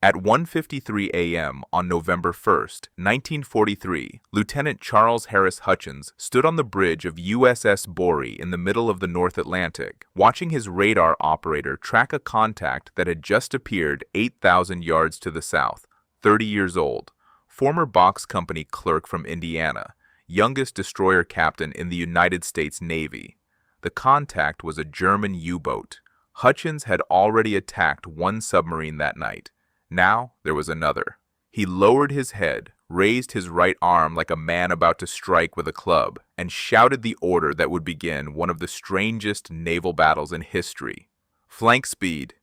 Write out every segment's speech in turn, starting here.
At 1:53 a.m. on November 1st, 1943, Lieutenant Charles Harris Hutchins stood on the bridge of USS Borie in the middle of the North Atlantic, watching his radar operator track a contact that had just appeared 8,000 yards to the south. 30 years old, former box company clerk from Indiana, youngest destroyer captain in the United States Navy. The contact was a German U-boat. Hutchins had already attacked one submarine that night. Now there was another. He lowered his head, raised his right arm like a man about to strike with a club, and shouted the order that would begin one of the strangest naval battles in history. Flank speed.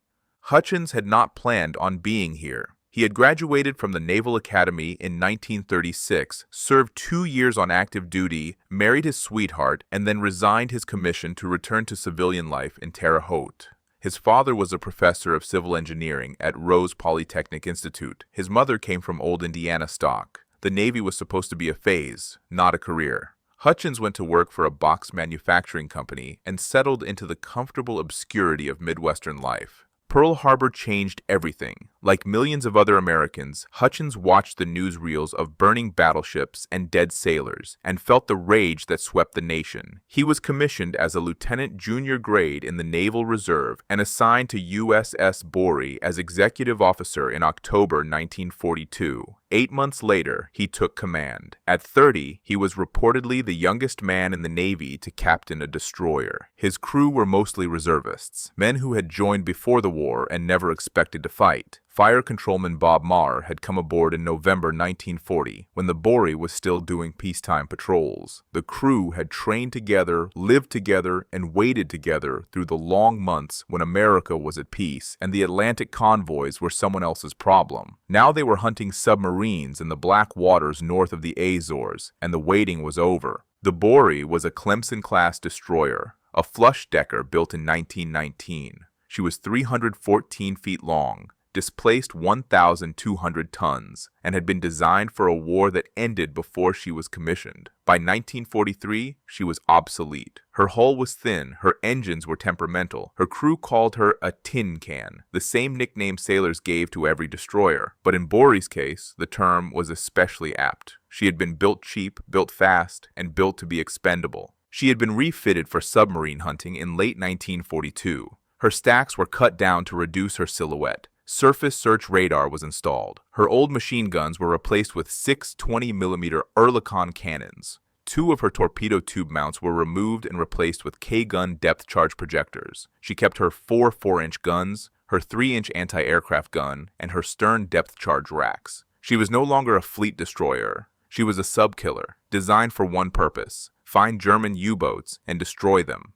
Hutchins had not planned on being here. He had graduated from the Naval Academy in 1936, served 2 years on active duty, married his sweetheart, and then resigned his commission to return to civilian life in Terre Haute. His father was a professor of civil engineering at Rose Polytechnic Institute. His mother came from old Indiana stock. The Navy was supposed to be a phase, not a career. Hutchins went to work for a box manufacturing company and settled into the comfortable obscurity of Midwestern life. Pearl Harbor changed everything. Like millions of other Americans, Hutchins watched the newsreels of burning battleships and dead sailors and felt the rage that swept the nation. He was commissioned as a lieutenant junior grade in the Naval Reserve and assigned to USS Borie as executive officer in October 1942. 8 months later, he took command. At 30, he was reportedly the youngest man in the Navy to captain a destroyer. His crew were mostly reservists, men who had joined before the war and never expected to fight. Fire Controlman Bob Marr had come aboard in November 1940, when the Borie was still doing peacetime patrols. The crew had trained together, lived together, and waited together through the long months when America was at peace, and the Atlantic convoys were someone else's problem. Now they were hunting submarines in the black waters north of the Azores, and the waiting was over. The Borie was a Clemson-class destroyer, a flush-decker built in 1919. She was 314 feet long, displaced 1,200 tons, and had been designed for a war that ended before she was commissioned. By 1943, she was obsolete. Her hull was thin, her engines were temperamental, her crew called her a tin can, the same nickname sailors gave to every destroyer. But in Borie's case, the term was especially apt. She had been built cheap, built fast, and built to be expendable. She had been refitted for submarine hunting in late 1942. Her stacks were cut down to reduce her silhouette. Surface search radar was installed. Her old machine guns were replaced with 6 20mm Oerlikon cannons. 2 of her torpedo tube mounts were removed and replaced with K-gun depth charge projectors. She kept her 4 4-inch guns, her 3-inch anti-aircraft gun, and her stern depth charge racks. She was no longer a fleet destroyer. She was a sub-killer, designed for one purpose: find German U-boats and destroy them.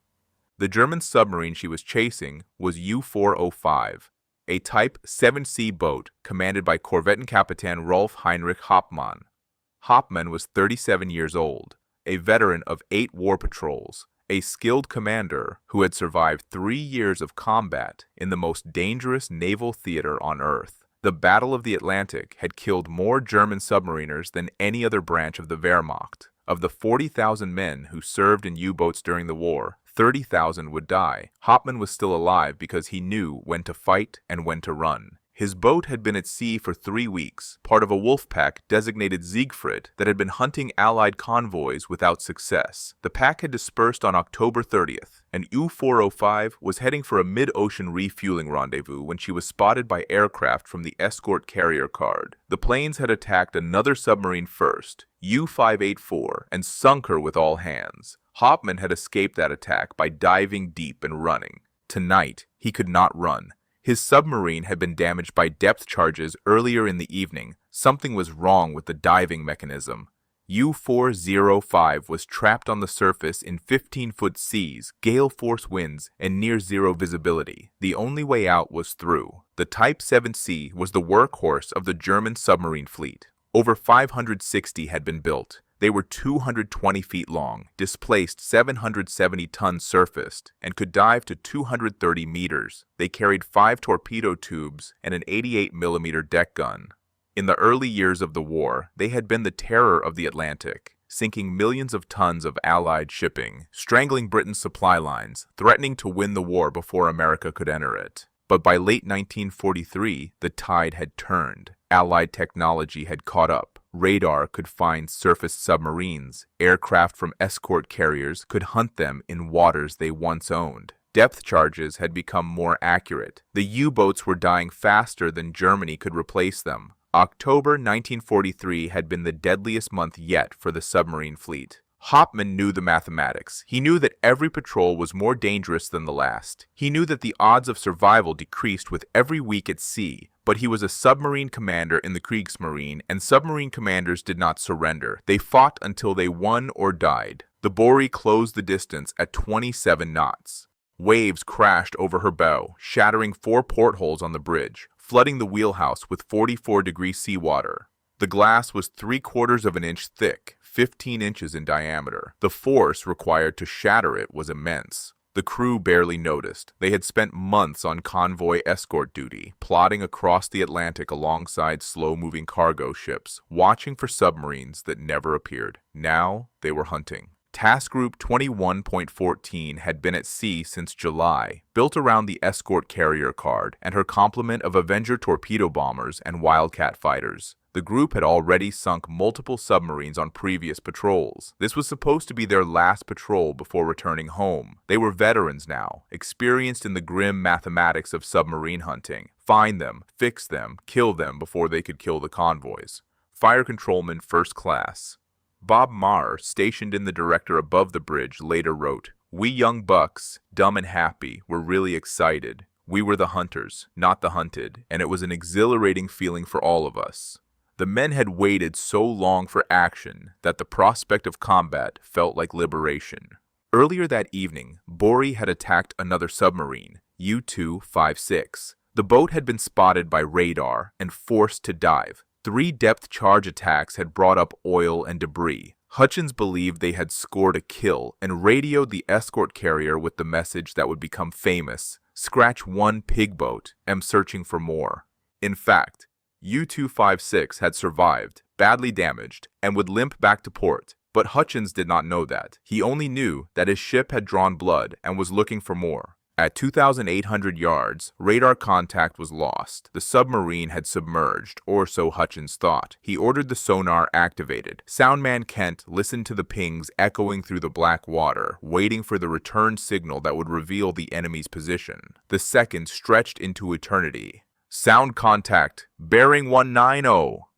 The German submarine she was chasing was U-405. A Type 7C boat commanded by Korvettenkapitän Rolf Heinrich Hauptmann. Hauptmann was 37 years old, a veteran of 8 war patrols, a skilled commander who had survived 3 years of combat in the most dangerous naval theater on Earth. The Battle of the Atlantic had killed more German submariners than any other branch of the Wehrmacht. Of the 40,000 men who served in U-boats during the war, 30,000 would die. Hauptmann was still alive because he knew when to fight and when to run. His boat had been at sea for 3 weeks, part of a wolf pack designated Siegfried that had been hunting Allied convoys without success. The pack had dispersed on October 30th, and U-405 was heading for a mid-ocean refueling rendezvous when she was spotted by aircraft from the escort carrier card. The planes had attacked another submarine first, U-584, and sunk her with all hands. Hauptmann had escaped that attack by diving deep and running. Tonight, he could not run. His submarine had been damaged by depth charges earlier in the evening. Something was wrong with the diving mechanism. U-405 was trapped on the surface in 15-foot seas, gale-force winds, and near-zero visibility. The only way out was through. The Type 7C was the workhorse of the German submarine fleet. Over 560 had been built. They were 220 feet long, displaced 770 tons surfaced, and could dive to 230 meters. They carried 5 torpedo tubes and an 88mm deck gun. In the early years of the war, they had been the terror of the Atlantic, sinking millions of tons of Allied shipping, strangling Britain's supply lines, threatening to win the war before America could enter it. But by late 1943, the tide had turned. Allied technology had caught up. Radar could find surfaced submarines. Aircraft from escort carriers could hunt them in waters they once owned. Depth charges had become more accurate. The U-boats were dying faster than Germany could replace them. October 1943 had been the deadliest month yet for the submarine fleet. Hauptmann knew the mathematics. He knew that every patrol was more dangerous than the last. He knew that the odds of survival decreased with every week at sea, but he was a submarine commander in the Kriegsmarine, and submarine commanders did not surrender. They fought until they won or died. The Borie closed the distance at 27 knots. Waves crashed over her bow, shattering 4 portholes on the bridge, flooding the wheelhouse with 44-degree seawater. The glass was 3/4 of an inch thick, 15 inches in diameter. The force required to shatter it was immense. The crew barely noticed. They had spent months on convoy escort duty, plodding across the Atlantic alongside slow-moving cargo ships, watching for submarines that never appeared. Now they were hunting. Task Group 21.14 had been at sea since July, built around the escort carrier card and her complement of Avenger torpedo bombers and Wildcat fighters. The group had already sunk multiple submarines on previous patrols. This was supposed to be their last patrol before returning home. They were veterans now, experienced in the grim mathematics of submarine hunting. Find them, fix them, kill them before they could kill the convoys. Fire Controlman First Class. Bob Marr, stationed in the director above the bridge, later wrote, "We young bucks, dumb and happy, were really excited. We were the hunters, not the hunted, and it was an exhilarating feeling for all of us. The men had waited so long for action that the prospect of combat felt like liberation." Earlier that evening, Borie had attacked another submarine, U-256. The boat had been spotted by radar and forced to dive. 3 depth charge attacks had brought up oil and debris. Hutchins believed they had scored a kill and radioed the escort carrier with the message that would become famous: "Scratch 1 pig boat, am searching for more." In fact, U-256 had survived, badly damaged, and would limp back to port. But Hutchins did not know that. He only knew that his ship had drawn blood and was looking for more. At 2,800 yards, radar contact was lost. The submarine had submerged, or so Hutchins thought. He ordered the sonar activated. Soundman Kent listened to the pings echoing through the black water, waiting for the return signal that would reveal the enemy's position. The seconds stretched into eternity. "Sound contact, bearing 190.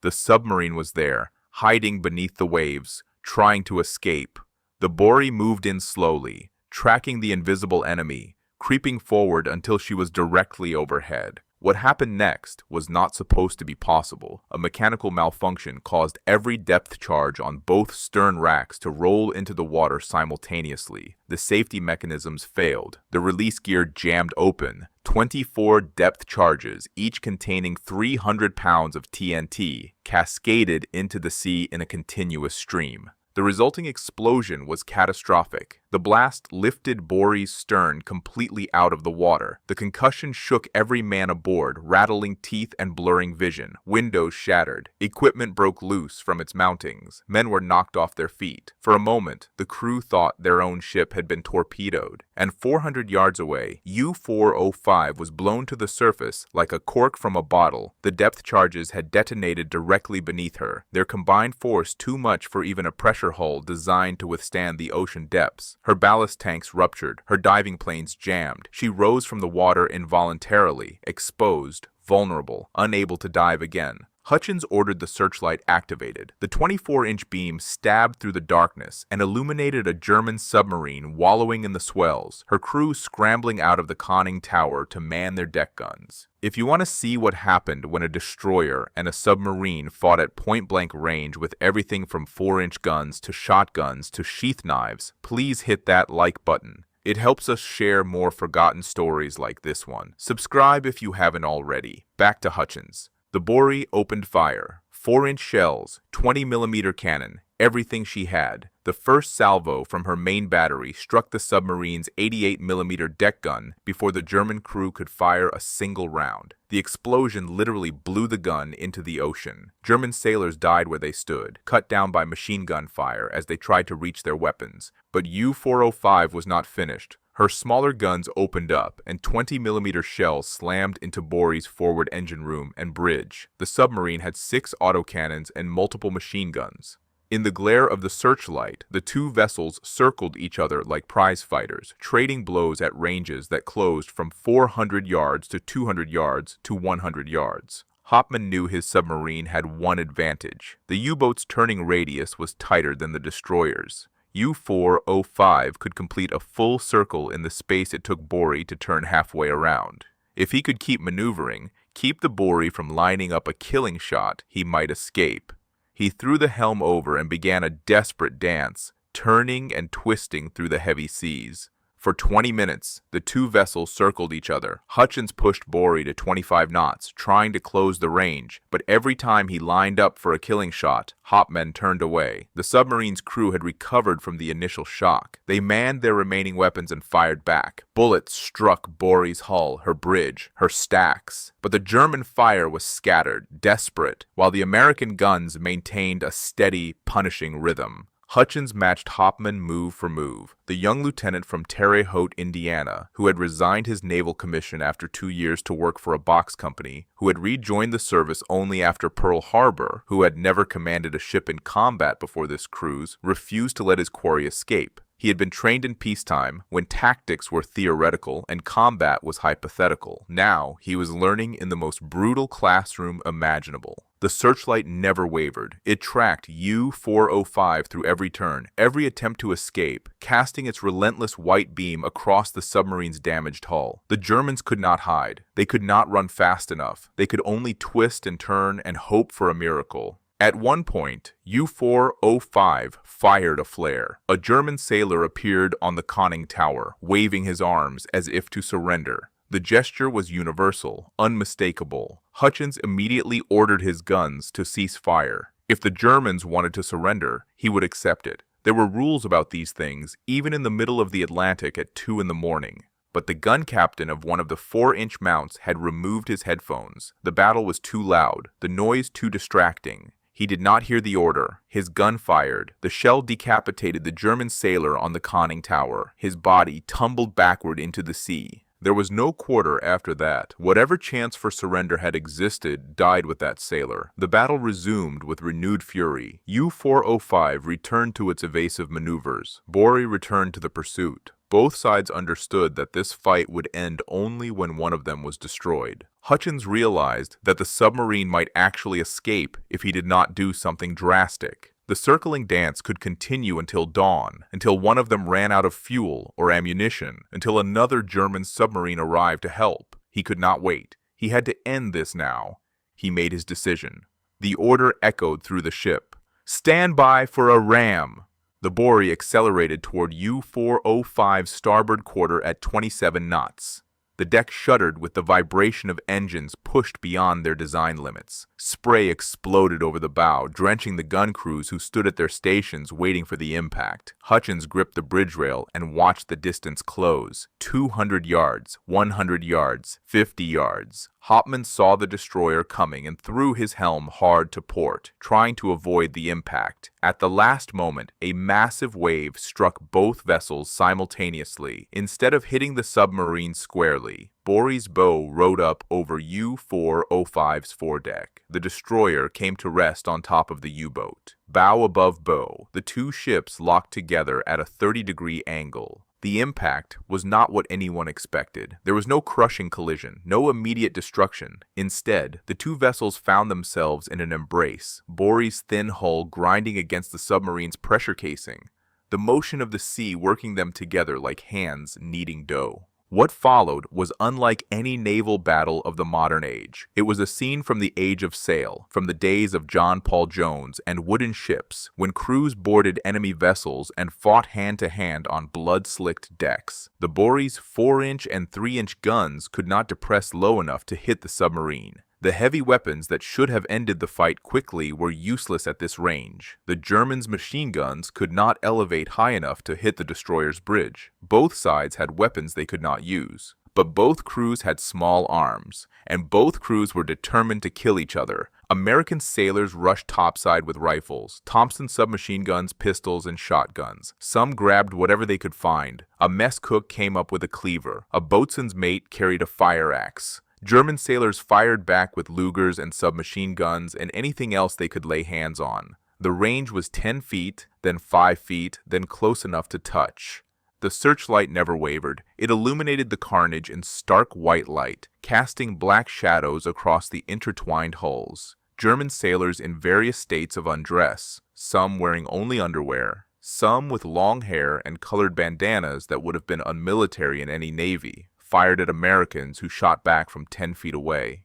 The submarine was there, hiding beneath the waves, trying to escape. The Borie moved in slowly, tracking the invisible enemy, creeping forward until she was directly overhead. What happened next was not supposed to be possible. A mechanical malfunction caused every depth charge on both stern racks to roll into the water simultaneously. The safety mechanisms failed. The release gear jammed open. 24 depth charges, each containing 300 pounds of TNT, cascaded into the sea in a continuous stream. The resulting explosion was catastrophic. The blast lifted Borie's stern completely out of the water. The concussion shook every man aboard, rattling teeth and blurring vision. Windows shattered. Equipment broke loose from its mountings. Men were knocked off their feet. For a moment, the crew thought their own ship had been torpedoed. And 400 yards away, U-405 was blown to the surface like a cork from a bottle. The depth charges had detonated directly beneath her, their combined force too much for even a pressure hull designed to withstand the ocean depths. Her ballast tanks ruptured, her diving planes jammed. She rose from the water involuntarily, exposed, vulnerable, unable to dive again. Hutchins ordered the searchlight activated. The 24-inch beam stabbed through the darkness and illuminated a German submarine wallowing in the swells, her crew scrambling out of the conning tower to man their deck guns. If you want to see what happened when a destroyer and a submarine fought at point-blank range with everything from 4-inch guns to shotguns to sheath knives, please hit that like button. It helps us share more forgotten stories like this one. Subscribe if you haven't already. Back to Hutchins. The Borie opened fire. 4-inch shells, 20mm cannon, everything she had. The first salvo from her main battery struck the submarine's 88mm deck gun before the German crew could fire a single round. The explosion literally blew the gun into the ocean. German sailors died where they stood, cut down by machine gun fire as they tried to reach their weapons. But U-405 was not finished. Her smaller guns opened up, and 20mm shells slammed into Borie's forward engine room and bridge. The submarine had 6 autocannons and multiple machine guns. In the glare of the searchlight, the two vessels circled each other like prize fighters, trading blows at ranges that closed from 400 yards to 200 yards to 100 yards. Hauptmann knew his submarine had one advantage. The U-boat's turning radius was tighter than the destroyer's. U-405 could complete a full circle in the space it took Borie to turn halfway around. If he could keep maneuvering, keep the Borie from lining up a killing shot, he might escape. He threw the helm over and began a desperate dance, turning and twisting through the heavy seas. For 20 minutes, the two vessels circled each other. Hutchins pushed Borie to 25 knots, trying to close the range, but every time he lined up for a killing shot, Hauptmann turned away. The submarine's crew had recovered from the initial shock. They manned their remaining weapons and fired back. Bullets struck Borie's hull, her bridge, her stacks. But the German fire was scattered, desperate, while the American guns maintained a steady, punishing rhythm. Hutchins matched Hauptmann move for move. The young lieutenant from Terre Haute, Indiana, who had resigned his naval commission after 2 years to work for a box company, who had rejoined the service only after Pearl Harbor, who had never commanded a ship in combat before this cruise, refused to let his quarry escape. He had been trained in peacetime, when tactics were theoretical and combat was hypothetical. Now, he was learning in the most brutal classroom imaginable. The searchlight never wavered. It tracked U-405 through every turn, every attempt to escape, casting its relentless white beam across the submarine's damaged hull. The Germans could not hide. They could not run fast enough. They could only twist and turn and hope for a miracle. At one point, U-405 fired a flare. A German sailor appeared on the conning tower, waving his arms as if to surrender. The gesture was universal, unmistakable. Hutchins immediately ordered his guns to cease fire. If the Germans wanted to surrender, he would accept it. There were rules about these things, even in the middle of the Atlantic at 2 in the morning. But the gun captain of one of the 4-inch mounts had removed his headphones. The battle was too loud, the noise too distracting. He did not hear the order. His gun fired. The shell decapitated the German sailor on the conning tower. His body tumbled backward into the sea. There was no quarter after that. Whatever chance for surrender had existed died with that sailor. The battle resumed with renewed fury. U-405 returned to its evasive maneuvers. Borie returned to the pursuit. Both sides understood that this fight would end only when one of them was destroyed. Hutchins realized that the submarine might actually escape if he did not do something drastic. The circling dance could continue until dawn, until one of them ran out of fuel or ammunition, until another German submarine arrived to help. He could not wait. He had to end this now. He made his decision. The order echoed through the ship. "Stand by for a ram!" The Borie accelerated toward U-405's starboard quarter at 27 knots. The deck shuddered with the vibration of engines pushed beyond their design limits. Spray exploded over the bow, drenching the gun crews who stood at their stations waiting for the impact. Hutchins gripped the bridge rail and watched the distance close. 200 yards, 100 yards, 50 yards. Hauptmann saw the destroyer coming and threw his helm hard to port, trying to avoid the impact. At the last moment, a massive wave struck both vessels simultaneously. Instead of hitting the submarine squarely, Borie's bow rode up over U-405's foredeck. The destroyer came to rest on top of the U-boat. Bow above bow, the two ships locked together at a 30-degree angle. The impact was not what anyone expected. There was no crushing collision, no immediate destruction. Instead, the two vessels found themselves in an embrace, Borie's thin hull grinding against the submarine's pressure casing, the motion of the sea working them together like hands kneading dough. What followed was unlike any naval battle of the modern age. It was a scene from the age of sail, from the days of John Paul Jones and wooden ships, when crews boarded enemy vessels and fought hand-to-hand on blood-slicked decks. The Borie's 4-inch and 3-inch guns could not depress low enough to hit the submarine. The heavy weapons that should have ended the fight quickly were useless at this range. The Germans' machine guns could not elevate high enough to hit the destroyer's bridge. Both sides had weapons they could not use. But both crews had small arms, and both crews were determined to kill each other. American sailors rushed topside with rifles, Thompson submachine guns, pistols, and shotguns. Some grabbed whatever they could find. A mess cook came up with a cleaver. A boatswain's mate carried a fire axe. German sailors fired back with Lugers and submachine guns and anything else they could lay hands on. The range was 10 feet, then 5 feet, then close enough to touch. The searchlight never wavered. It illuminated the carnage in stark white light, casting black shadows across the intertwined hulls. German sailors in various states of undress, some wearing only underwear, some with long hair and colored bandanas that would have been unmilitary in any navy, fired at Americans who shot back from 10 feet away.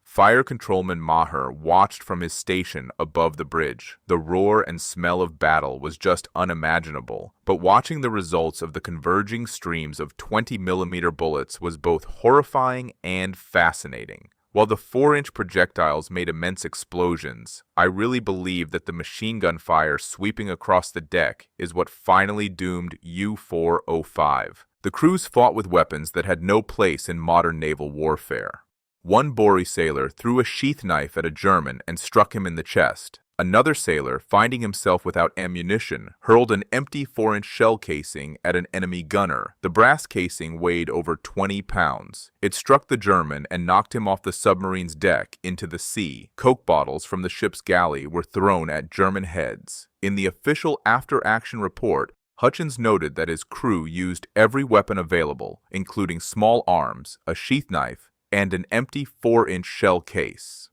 Fire Controlman Maher watched from his station above the bridge. The roar and smell of battle was just unimaginable, but watching the results of the converging streams of 20mm bullets was both horrifying and fascinating. While the 4-inch projectiles made immense explosions, I really believe that the machine gun fire sweeping across the deck is what finally doomed U-405. The crews fought with weapons that had no place in modern naval warfare. One Borie sailor threw a sheath knife at a German and struck him in the chest. Another sailor, finding himself without ammunition, hurled an empty 4-inch shell casing at an enemy gunner. The brass casing weighed over 20 pounds. It struck the German and knocked him off the submarine's deck into the sea. Coke bottles from the ship's galley were thrown at German heads. In the official after-action report, Hutchins noted that his crew used every weapon available, including small arms, a sheath knife, and an empty 4-inch shell case.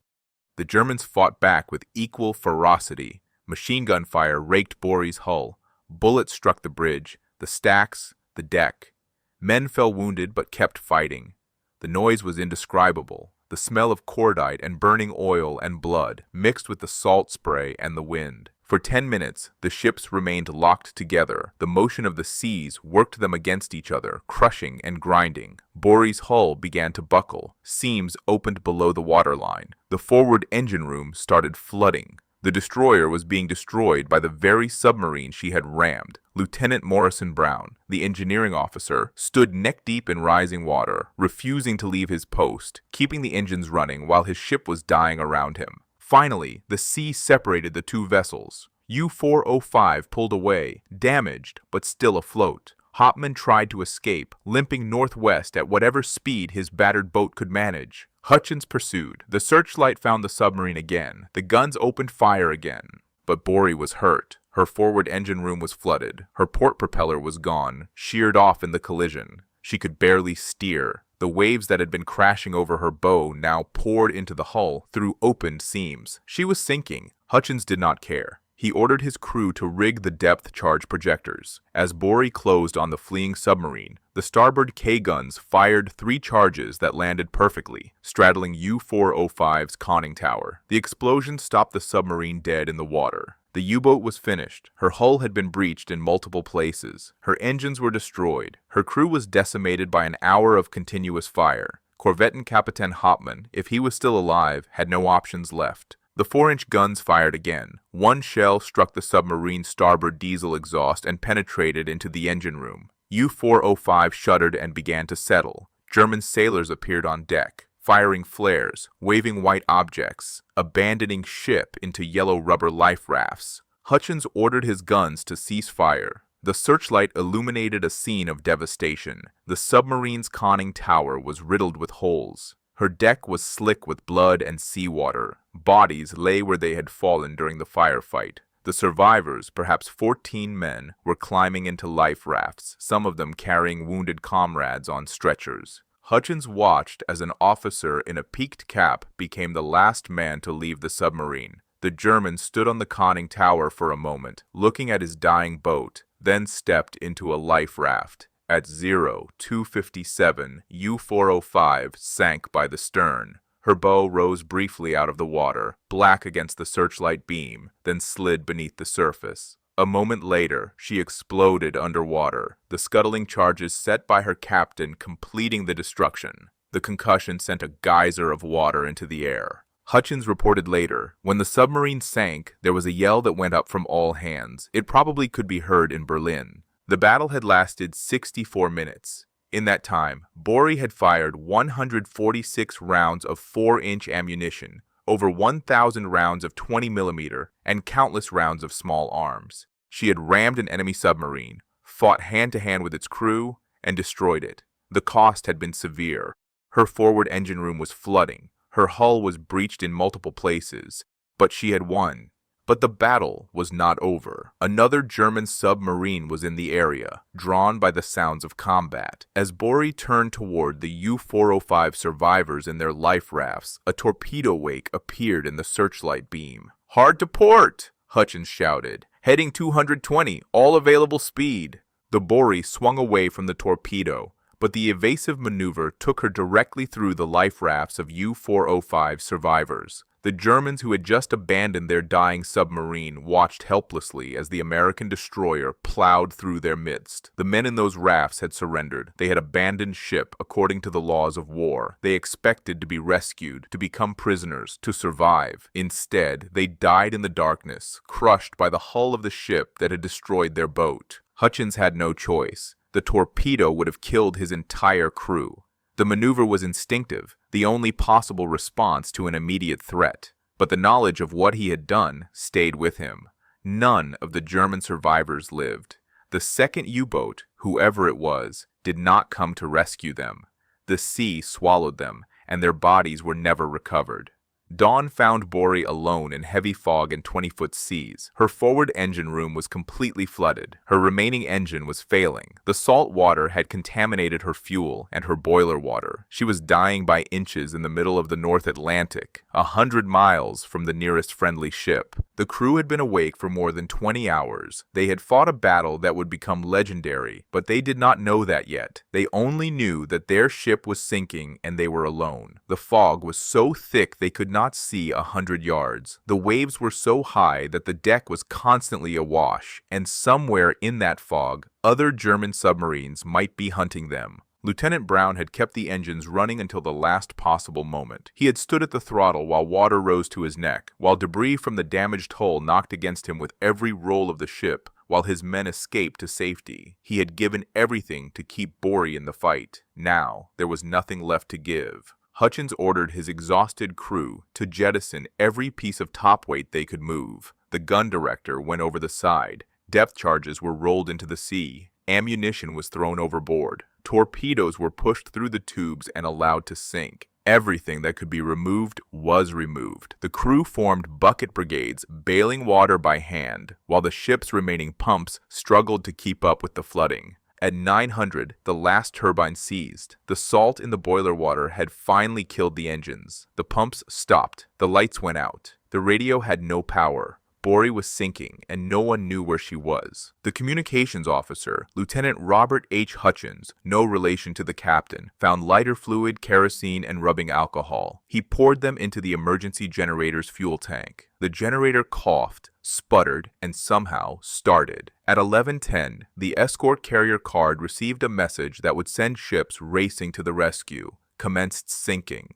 The Germans fought back with equal ferocity. Machine gun fire raked Borie's hull. Bullets struck the bridge, the stacks, the deck. Men fell wounded but kept fighting. The noise was indescribable. The smell of cordite and burning oil and blood mixed with the salt spray and the wind. For 10 minutes, the ships remained locked together. The motion of the seas worked them against each other, crushing and grinding. Borie's hull began to buckle. Seams opened below the waterline. The forward engine room started flooding. The destroyer was being destroyed by the very submarine she had rammed. Lieutenant Morrison Brown, the engineering officer, stood neck-deep in rising water, refusing to leave his post, keeping the engines running while his ship was dying around him. Finally, the sea separated the two vessels. U-405 pulled away, damaged but still afloat. Hopman tried to escape, limping northwest at whatever speed his battered boat could manage. Hutchins pursued. The searchlight found the submarine again. The guns opened fire again. But Borie was hurt. Her forward engine room was flooded. Her port propeller was gone, sheared off in the collision. She could barely steer. The waves that had been crashing over her bow now poured into the hull through opened seams. She was sinking. Hutchins did not care. He ordered his crew to rig the depth charge projectors. As Borie closed on the fleeing submarine, the starboard K-guns fired 3 charges that landed perfectly, straddling U-405's conning tower. The explosion stopped the submarine dead in the water. The U-boat was finished. Her hull had been breached in multiple places. Her engines were destroyed. Her crew was decimated by an hour of continuous fire. Korvettenkapitän Hopman, if he was still alive, had no options left. The 4-inch guns fired again. One shell struck the submarine's starboard diesel exhaust and penetrated into the engine room. U-405 shuddered and began to settle. German sailors appeared on deck, firing flares, waving white objects, abandoning ship into yellow rubber life rafts. Hutchins ordered his guns to cease fire. The searchlight illuminated a scene of devastation. The submarine's conning tower was riddled with holes. Her deck was slick with blood and seawater. Bodies lay where they had fallen during the firefight. The survivors, perhaps 14 men, were climbing into life rafts, some of them carrying wounded comrades on stretchers. Hutchins watched as an officer in a peaked cap became the last man to leave the submarine. The German stood on the conning tower for a moment, looking at his dying boat, then stepped into a life raft. At 02:57, U-405 sank by the stern. Her bow rose briefly out of the water, black against the searchlight beam, then slid beneath the surface. A moment later, she exploded underwater, the scuttling charges set by her captain completing the destruction. The concussion sent a geyser of water into the air. Hutchins reported later, when the submarine sank, there was a yell that went up from all hands. It probably could be heard in Berlin. The battle had lasted 64 minutes. In that time, Borie had fired 146 rounds of 4-inch ammunition, over 1,000 rounds of 20mm, and countless rounds of small arms. She had rammed an enemy submarine, fought hand-to-hand with its crew, and destroyed it. The cost had been severe. Her forward engine room was flooding. Her hull was breached in multiple places, but she had won. But the battle was not over. Another German submarine was in the area, drawn by the sounds of combat. As Borie turned toward the U-405 survivors in their life rafts, a torpedo wake appeared in the searchlight beam. "Hard to port!" Hutchins shouted. "Heading 220, all available speed." The Borie swung away from the torpedo, but the evasive maneuver took her directly through the life rafts of U-405 survivors. The Germans who had just abandoned their dying submarine watched helplessly as the American destroyer plowed through their midst. The men in those rafts had surrendered. They had abandoned ship according to the laws of war. They expected to be rescued, to become prisoners, to survive. Instead, they died in the darkness, crushed by the hull of the ship that had destroyed their boat. Hutchins had no choice. The torpedo would have killed his entire crew. The maneuver was instinctive, the only possible response to an immediate threat. But the knowledge of what he had done stayed with him. None of the German survivors lived. The second U-boat, whoever it was, did not come to rescue them. The sea swallowed them, and their bodies were never recovered. Dawn found Borie alone in heavy fog and 20-foot seas. Her forward engine room was completely flooded. Her remaining engine was failing. The salt water had contaminated her fuel and her boiler water. She was dying by inches in the middle of the North Atlantic, 100 miles from the nearest friendly ship. The crew had been awake for more than 20 hours. They had fought a battle that would become legendary, but they did not know that yet. They only knew that their ship was sinking and they were alone. The fog was so thick they could not see 100 yards. The waves were so high that the deck was constantly awash, and somewhere in that fog, other German submarines might be hunting them. Lieutenant Brown had kept the engines running until the last possible moment. He had stood at the throttle while water rose to his neck, while debris from the damaged hull knocked against him with every roll of the ship, while his men escaped to safety. He had given everything to keep Borie in the fight. Now, there was nothing left to give. Hutchins ordered his exhausted crew to jettison every piece of topweight they could move. The gun director went over the side. Depth charges were rolled into the sea. Ammunition was thrown overboard. Torpedoes were pushed through the tubes and allowed to sink. Everything that could be removed was removed. The crew formed bucket brigades, bailing water by hand, while the ship's remaining pumps struggled to keep up with the flooding. At 900, the last turbine seized. The salt in the boiler water had finally killed the engines. The pumps stopped. The lights went out. The radio had no power. Borie was sinking, and no one knew where she was. The communications officer, Lieutenant Robert H. Hutchins, no relation to the captain, found lighter fluid, kerosene, and rubbing alcohol. He poured them into the emergency generator's fuel tank. The generator coughed, sputtered, and somehow started. At 11:10, the escort carrier card received a message that would send ships racing to the rescue. Commenced sinking.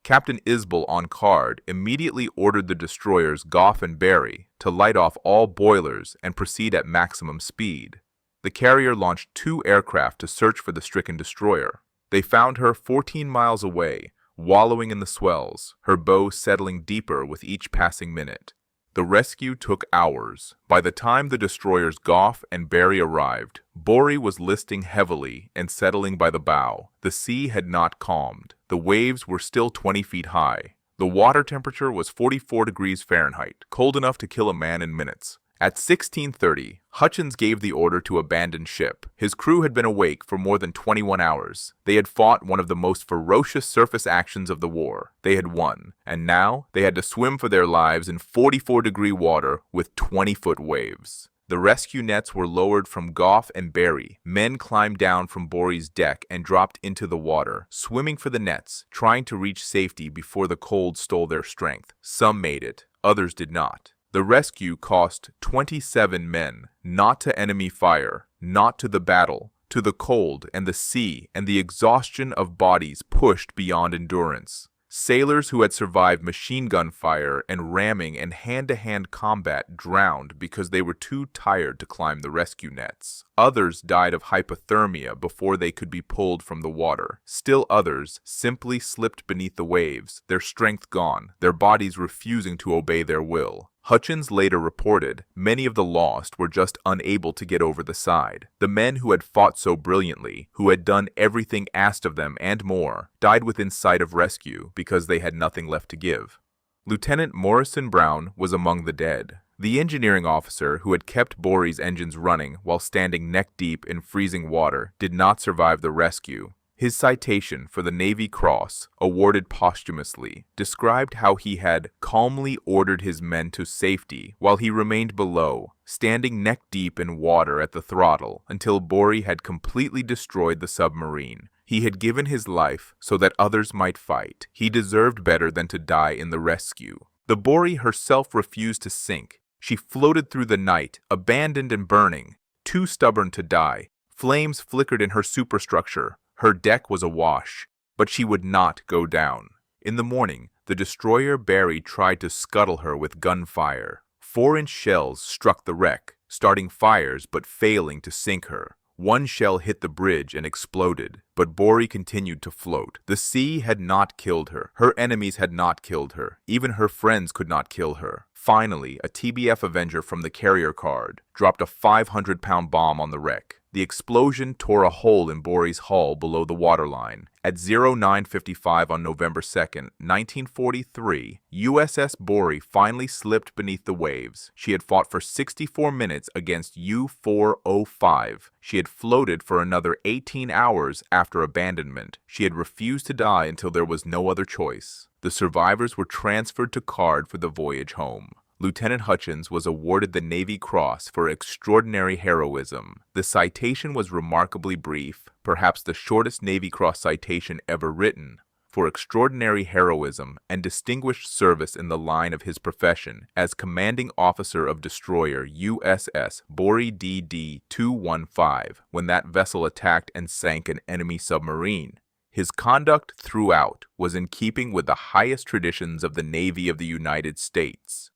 Captain Isbell on card immediately ordered the destroyers Goff and Borie to light off all boilers and proceed at maximum speed. The carrier launched 2 aircraft to search for the stricken destroyer. They found her 14 miles away, wallowing in the swells, her bow settling deeper with each passing minute. The rescue took hours. By the time the destroyers Goff and Borie arrived, Borie was listing heavily and settling by the bow. The sea had not calmed. The waves were still 20 feet high. The water temperature was 44 degrees Fahrenheit, cold enough to kill a man in minutes. At 16:30, Hutchins gave the order to abandon ship. His crew had been awake for more than 21 hours. They had fought one of the most ferocious surface actions of the war. They had won, and now they had to swim for their lives in 44-degree water with 20-foot waves. The rescue nets were lowered from Goff and Borie. Men climbed down from Borie's deck and dropped into the water, swimming for the nets, trying to reach safety before the cold stole their strength. Some made it, others did not. The rescue cost 27 men, not to enemy fire, not to the battle, to the cold and the sea and the exhaustion of bodies pushed beyond endurance. Sailors who had survived machine gun fire and ramming and hand-to-hand combat drowned because they were too tired to climb the rescue nets. Others died of hypothermia before they could be pulled from the water. Still others simply slipped beneath the waves, their strength gone, their bodies refusing to obey their will. Hutchins later reported, many of the lost were just unable to get over the side. The men who had fought so brilliantly, who had done everything asked of them and more, died within sight of rescue because they had nothing left to give. Lieutenant Morrison Brown was among the dead. The engineering officer who had kept Borie's engines running while standing neck-deep in freezing water did not survive the rescue. His citation for the Navy Cross, awarded posthumously, described how he had calmly ordered his men to safety while he remained below, standing neck-deep in water at the throttle until Borie had completely destroyed the submarine. He had given his life so that others might fight. He deserved better than to die in the rescue. The Borie herself refused to sink. She floated through the night, abandoned and burning, too stubborn to die. Flames flickered in her superstructure. Her deck was awash, but she would not go down. In the morning, the destroyer Borie tried to scuttle her with gunfire. 4-inch shells struck the wreck, starting fires but failing to sink her. One shell hit the bridge and exploded, but Borie continued to float. The sea had not killed her. Her enemies had not killed her. Even her friends could not kill her. Finally, a TBF Avenger from the carrier card dropped a 500-pound bomb on the wreck. The explosion tore a hole in Borie's hull below the waterline. At 09:55 on November 2nd, 1943, USS Borie finally slipped beneath the waves. She had fought for 64 minutes against U-405. She had floated for another 18 hours after abandonment. She had refused to die until there was no other choice. The survivors were transferred to Card for the voyage home. Lieutenant Hutchins was awarded the Navy Cross for extraordinary heroism. The citation was remarkably brief, perhaps the shortest Navy Cross citation ever written, for extraordinary heroism and distinguished service in the line of his profession as commanding officer of destroyer USS Borie DD-215 when that vessel attacked and sank an enemy submarine. His conduct throughout was in keeping with the highest traditions of the Navy of the United States.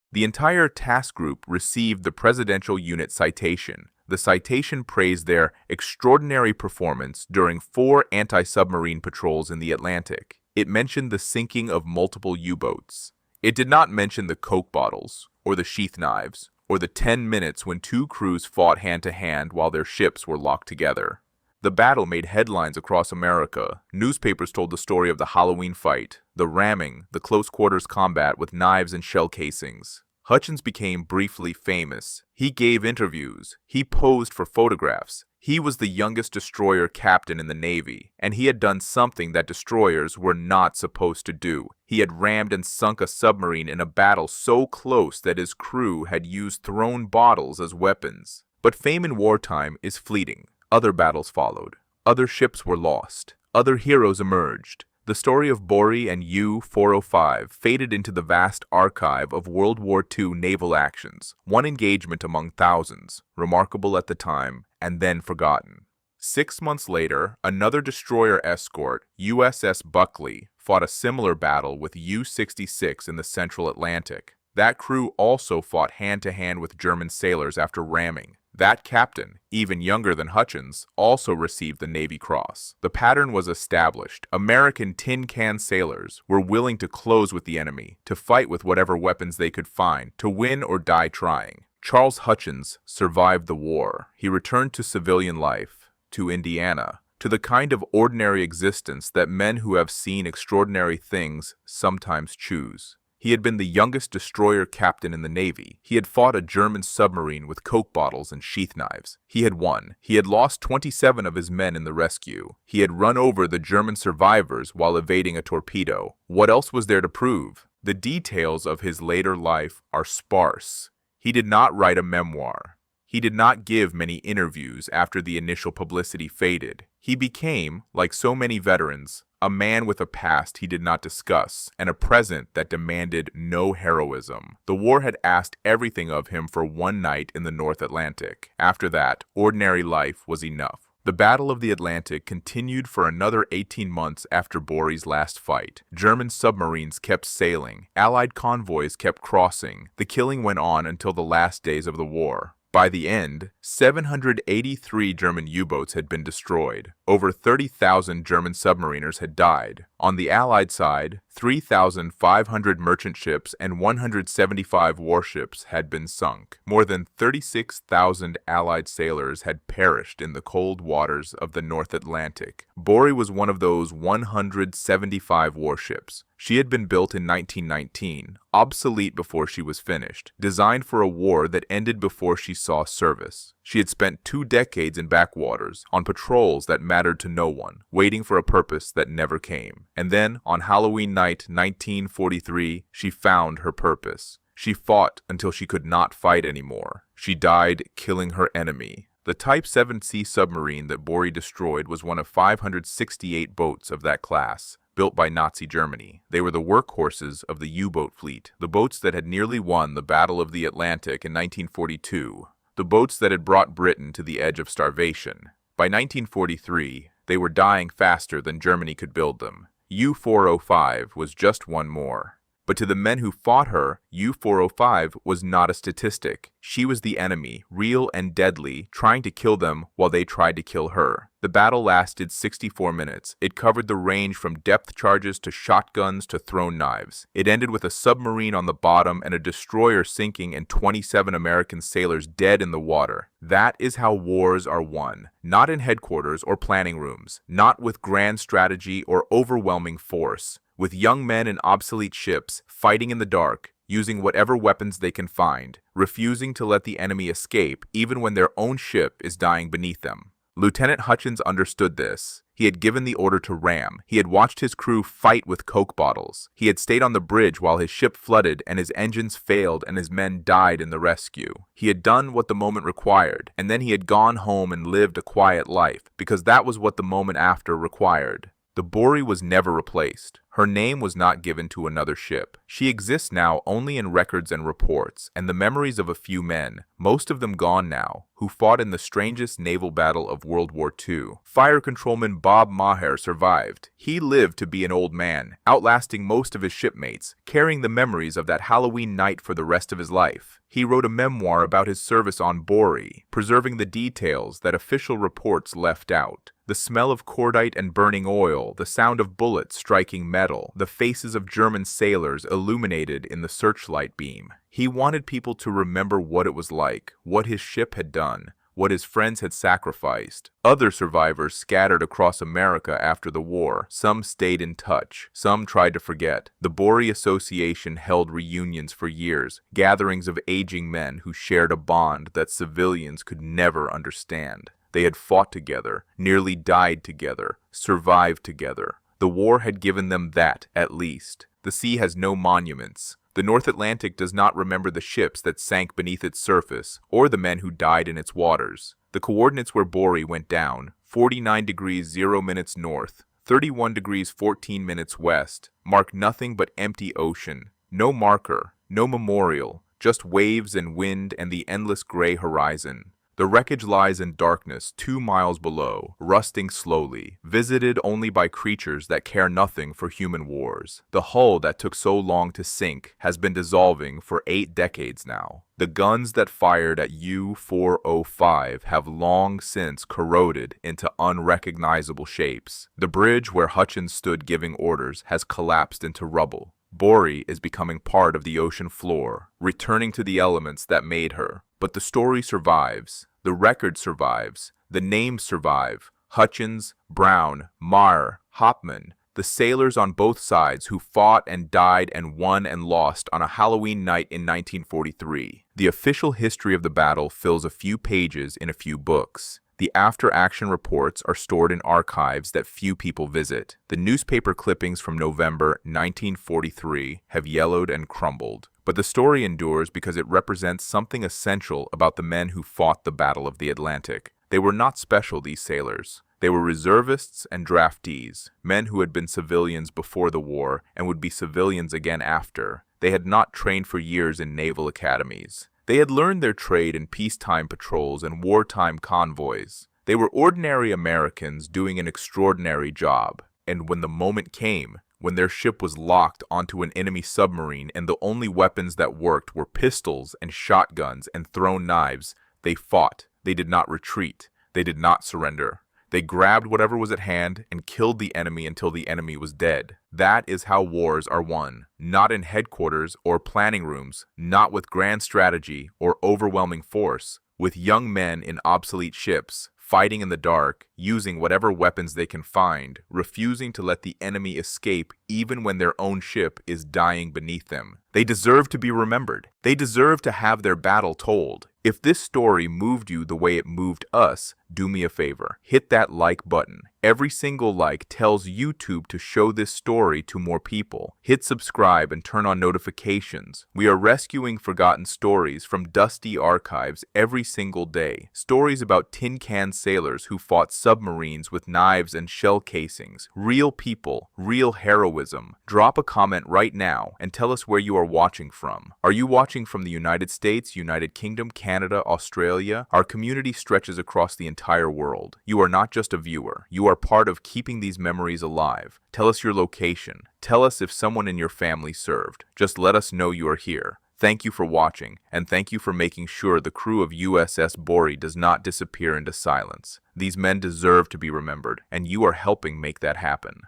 The entire task group received the Presidential Unit Citation. The citation praised their extraordinary performance during 4 anti-submarine patrols in the Atlantic. It mentioned the sinking of multiple U-boats. It did not mention the Coke bottles, or the sheath knives, or the 10 minutes when 2 crews fought hand-to-hand while their ships were locked together. The battle made headlines across America. Newspapers told the story of the Halloween fight, the ramming, the close-quarters combat with knives and shell casings. Hutchins became briefly famous. He gave interviews. He posed for photographs. He was the youngest destroyer captain in the Navy, and he had done something that destroyers were not supposed to do. He had rammed and sunk a submarine in a battle so close that his crew had used thrown bottles as weapons. But fame in wartime is fleeting. Other battles followed. Other ships were lost. Other heroes emerged. The story of Borie and U-405 faded into the vast archive of World War II naval actions, one engagement among thousands, remarkable at the time, and then forgotten. 6 months later, another destroyer escort, USS Buckley, fought a similar battle with U-66 in the Central Atlantic. That crew also fought hand-to-hand with German sailors after ramming. That captain, even younger than Hutchins, also received the Navy Cross. The pattern was established. American tin can sailors were willing to close with the enemy, to fight with whatever weapons they could find, to win or die trying. Charles Hutchins survived the war. He returned to civilian life, to Indiana, to the kind of ordinary existence that men who have seen extraordinary things sometimes choose. He had been the youngest destroyer captain in the Navy. He had fought a German submarine with Coke bottles and sheath knives. He had won. He had lost 27 of his men in the rescue. He had run over the German survivors while evading a torpedo. What else was there to prove? The details of his later life are sparse. He did not write a memoir. He did not give many interviews after the initial publicity faded. He became, like so many veterans, a man with a past he did not discuss, and a present that demanded no heroism. The war had asked everything of him for one night in the North Atlantic. After that, ordinary life was enough. The Battle of the Atlantic continued for another 18 months after Borie's last fight. German submarines kept sailing, Allied convoys kept crossing. The killing went on until the last days of the war. By the end, 783 German U-boats had been destroyed. Over 30,000 German submariners had died. On the Allied side, 3,500 merchant ships and 175 warships had been sunk. More than 36,000 Allied sailors had perished in the cold waters of the North Atlantic. Borie was one of those 175 warships. She had been built in 1919, obsolete before she was finished, designed for a war that ended before she saw service. She had spent 2 decades in backwaters, on patrols that mattered to no one, waiting for a purpose that never came. And then, on Halloween night 1943, she found her purpose. She fought until she could not fight anymore. She died killing her enemy. The Type 7C submarine that Borie destroyed was one of 568 boats of that class, built by Nazi Germany. They were the workhorses of the U-boat fleet, the boats that had nearly won the Battle of the Atlantic in 1942, the boats that had brought Britain to the edge of starvation. By 1943, they were dying faster than Germany could build them. U-405 was just one more. But to the men who fought her, U-405 was not a statistic. She was the enemy, real and deadly, trying to kill them while they tried to kill her. The battle lasted 64 minutes. It covered the range from depth charges to shotguns to thrown knives. It ended with a submarine on the bottom and a destroyer sinking and 27 American sailors dead in the water. That is how wars are won. Not in headquarters or planning rooms. Not with grand strategy or overwhelming force. With young men in obsolete ships, fighting in the dark, using whatever weapons they can find, refusing to let the enemy escape even when their own ship is dying beneath them. Lieutenant Hutchins understood this. He had given the order to ram. He had watched his crew fight with Coke bottles. He had stayed on the bridge while his ship flooded and his engines failed and his men died in the rescue. He had done what the moment required, and then he had gone home and lived a quiet life, because that was what the moment after required. The Borie was never replaced. Her name was not given to another ship. She exists now only in records and reports, and the memories of a few men, most of them gone now, who fought in the strangest naval battle of World War II. Fire Controlman Bob Maher survived. He lived to be an old man, outlasting most of his shipmates, carrying the memories of that Halloween night for the rest of his life. He wrote a memoir about his service on Borie, preserving the details that official reports left out. The smell of cordite and burning oil, the sound of bullets striking metal, the faces of German sailors illuminated in the searchlight beam. He wanted people to remember what it was like, what his ship had done, what his friends had sacrificed. Other survivors scattered across America after the war. Some stayed in touch. Some tried to forget. The Borie Association held reunions for years, gatherings of aging men who shared a bond that civilians could never understand. They had fought together, nearly died together, survived together. The war had given them that, at least. The sea has no monuments. The North Atlantic does not remember the ships that sank beneath its surface, or the men who died in its waters. The coordinates where Borie went down, 49 degrees 0 minutes north, 31 degrees 14 minutes west, mark nothing but empty ocean. No marker, no memorial, just waves and wind and the endless gray horizon. The wreckage lies in darkness 2 miles below, rusting slowly, visited only by creatures that care nothing for human wars. The hull that took so long to sink has been dissolving for 8 decades now. The guns that fired at U-405 have long since corroded into unrecognizable shapes. The bridge where Hutchins stood giving orders has collapsed into rubble. Borie is becoming part of the ocean floor, returning to the elements that made her. But the story survives, the record survives, the names survive. Hutchins, Brown, Maher, Hopman, the sailors on both sides who fought and died and won and lost on a Halloween night in 1943. The official history of the battle fills a few pages in a few books. The after-action reports are stored in archives that few people visit. The newspaper clippings from November 1943 have yellowed and crumbled. But the story endures because it represents something essential about the men who fought the Battle of the Atlantic. They were not special, these sailors. They were reservists and draftees, men who had been civilians before the war and would be civilians again after. They had not trained for years in naval academies. They had learned their trade in peacetime patrols and wartime convoys. They were ordinary Americans doing an extraordinary job. And when the moment came, when their ship was locked onto an enemy submarine and the only weapons that worked were pistols and shotguns and thrown knives, they fought. They did not retreat. They did not surrender. They grabbed whatever was at hand and killed the enemy until the enemy was dead. That is how wars are won. Not in headquarters or planning rooms, not with grand strategy or overwhelming force, with young men in obsolete ships, fighting in the dark, using whatever weapons they can find, refusing to let the enemy escape even when their own ship is dying beneath them. They deserve to be remembered. They deserve to have their battle told. If this story moved you the way it moved us, do me a favor. Hit that like button. Every single like tells YouTube to show this story to more people. Hit subscribe and turn on notifications. We are rescuing forgotten stories from dusty archives every single day. Stories about tin can sailors who fought submarines with knives and shell casings. Real people, real heroism. Drop a comment right now and tell us where you are watching from. Are you watching from the United States, United Kingdom, Canada, Australia? Our community stretches across the entire world. You are not just a viewer. You are part of keeping these memories alive. Tell us your location. Tell us if someone in your family served. Just let us know you are here. Thank you for watching, and thank you for making sure the crew of USS Borie does not disappear into silence. These men deserve to be remembered, and you are helping make that happen.